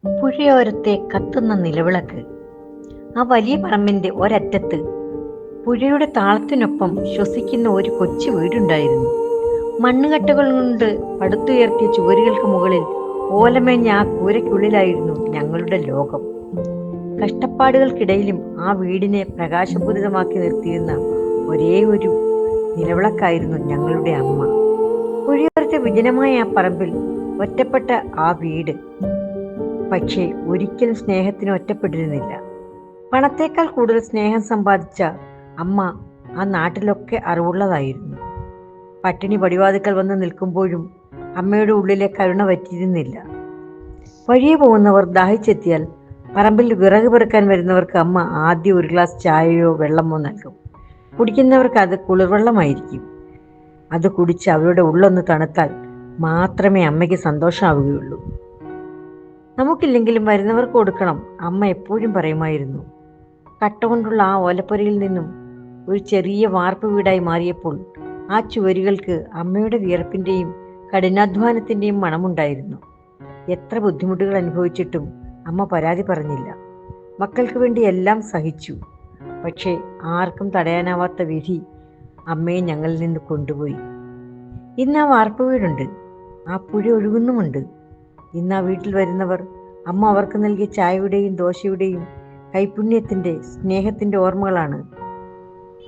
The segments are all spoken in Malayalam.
പുഴയോരത്തെ കത്തുന്ന നിലവിളക്ക്. ആ വലിയ പറമ്പിന്റെ ഒരറ്റത്ത് പുഴയുടെ താളത്തിനൊപ്പം ശ്വസിക്കുന്ന ഒരു കൊച്ചു വീടുണ്ടായിരുന്നു. മണ്ണുകട്ടകൾ കൊണ്ട് പടുത്തുയർത്തിയ ചുവരുകൾക്ക് മുകളിൽ ഓലമേഞ്ഞ ആ കൂരയ്ക്കുള്ളിലായിരുന്നു ഞങ്ങളുടെ ലോകം. കഷ്ടപ്പാടുകൾക്കിടയിലും ആ വീടിനെ പ്രകാശപൂരിതമാക്കി നിർത്തിയിരുന്ന ഒരേ ഒരു നിലവിളക്കായിരുന്നു ഞങ്ങളുടെ അമ്മ. പുഴയോരത്തെ വിജനമായ ആ പറമ്പിൽ ഒറ്റപ്പെട്ട ആ വീട് പക്ഷേ ഒരിക്കലും സ്നേഹത്തിന് ഒറ്റപ്പെട്ടിരുന്നില്ല. പണത്തേക്കാൾ കൂടുതൽ സ്നേഹം സമ്പാദിച്ച അമ്മ ആ നാട്ടിലൊക്കെ അറിവുള്ളതായിരുന്നു. പട്ടിണി പടിവാതിക്കൽ വന്ന് നിൽക്കുമ്പോഴും അമ്മയുടെ ഉള്ളിലെ കരുണ വറ്റിയിരുന്നില്ല. വഴിയെ പോകുന്നവർ ദാഹിച്ചെത്തിയാൽ പറമ്പിൽ വിറക് പെറുക്കാൻ വരുന്നവർക്ക് അമ്മ ആദ്യം ഒരു ഗ്ലാസ് ചായയോ വെള്ളമോ നൽകും. കുടിക്കുന്നവർക്ക് അത് കുളിർവെള്ളമായിരിക്കും. അത് കുടിച്ച് അവരുടെ ഉള്ളൊന്ന് തണുത്താൽ മാത്രമേ അമ്മയ്ക്ക് സന്തോഷമാവുകയുള്ളൂ. നമുക്കില്ലെങ്കിലും വരുന്നവർക്ക് കൊടുക്കണം, അമ്മ എപ്പോഴും പറയുമായിരുന്നു. കട്ട കൊണ്ടുള്ള ആ ഓലപ്പുരയിൽ നിന്നും ഒരു ചെറിയ വാർപ്പ് വീടായി മാറിയപ്പോൾ ആ ചുവരുകൾക്ക് അമ്മയുടെ വിയർപ്പിന്റെയും കഠിനാധ്വാനത്തിന്റെയും മണമുണ്ടായിരുന്നു. എത്ര ബുദ്ധിമുട്ടുകൾ അനുഭവിച്ചിട്ടും അമ്മ പരാതി പറഞ്ഞില്ല. മക്കൾക്ക് വേണ്ടി എല്ലാം സഹിച്ചു. പക്ഷേ ആർക്കും തടയാനാവാത്ത വിധി അമ്മയെ ഞങ്ങളിൽ നിന്ന് കൊണ്ടുപോയി. ഇന്ന് ആ വാർപ്പ് വീടുണ്ട്, ആ പുഴ ഒഴുകുന്നുമുണ്ട്. ഇന്ന് ആ വീട്ടിൽ വരുന്നവർ അമ്മ അവർക്ക് നൽകിയ ചായയുടെയും ദോശയുടെയും കൈപുണ്യത്തിന്റെ സ്നേഹത്തിന്റെ ഓർമ്മകളാണ്.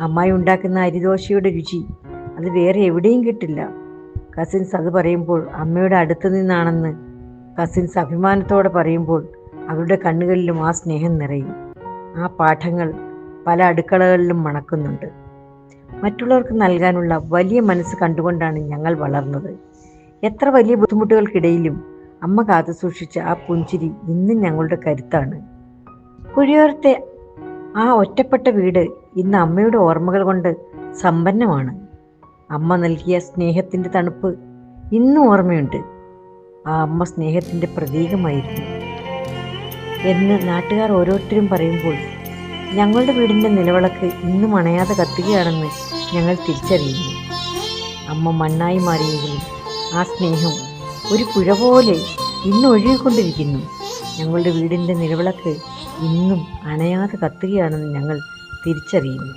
അമ്മായി ഉണ്ടാക്കുന്ന അരിദോശയുടെ രുചി അത് വേറെ എവിടെയും കിട്ടില്ല. കസിൻസ് അത് പറയുമ്പോൾ അമ്മയുടെ അടുത്ത് നിന്നാണെന്ന് കസിൻസ് അഭിമാനത്തോടെ പറയുമ്പോൾ അവരുടെ കണ്ണുകളിലും ആ സ്നേഹം നിറയും. ആ പാഠങ്ങൾ പല അടുക്കളകളിലും മണക്കുന്നുണ്ട്. മറ്റുള്ളവർക്ക് നൽകാനുള്ള വലിയ മനസ്സ് കണ്ടുകൊണ്ടാണ് ഞങ്ങൾ വളർന്നത്. എത്ര വലിയ ബുദ്ധിമുട്ടുകൾക്കിടയിലും അമ്മ കാത്തു സൂക്ഷിച്ച ആ പുഞ്ചിരി ഇന്നും ഞങ്ങളുടെ കരുത്താണ്. പുഴയോരത്തെ ആ ഒറ്റപ്പെട്ട വീട് ഇന്ന് അമ്മയുടെ ഓർമ്മകൾ കൊണ്ട് സമ്പന്നമാണ്. അമ്മ നൽകിയ സ്നേഹത്തിന്റെ തണുപ്പ് ഇന്നും ഓർമ്മയുണ്ട്. ആ അമ്മ സ്നേഹത്തിന്റെ പ്രതീകമായിരുന്നു എന്ന് നാട്ടുകാർ ഓരോരുത്തരും പറയുമ്പോൾ ഞങ്ങളുടെ വീടിന്റെ നിലവിളക്ക് ഇന്നും അണയാതെ കത്തുകയാണെന്ന് ഞങ്ങൾ തിരിച്ചറിയുന്നു. അമ്മ മണ്ണായി മാറിയെങ്കിലും ആ സ്നേഹം ഒരു പുഴ പോലെ ഇന്നും ഒഴുകിക്കൊണ്ടിരിക്കുന്നു. ഞങ്ങളുടെ വീടിന്റെ നിലവിളക്ക് ഇന്നും അണയാതെ കത്തുകയാണെന്ന് ഞങ്ങൾ തിരിച്ചറിയുന്നു.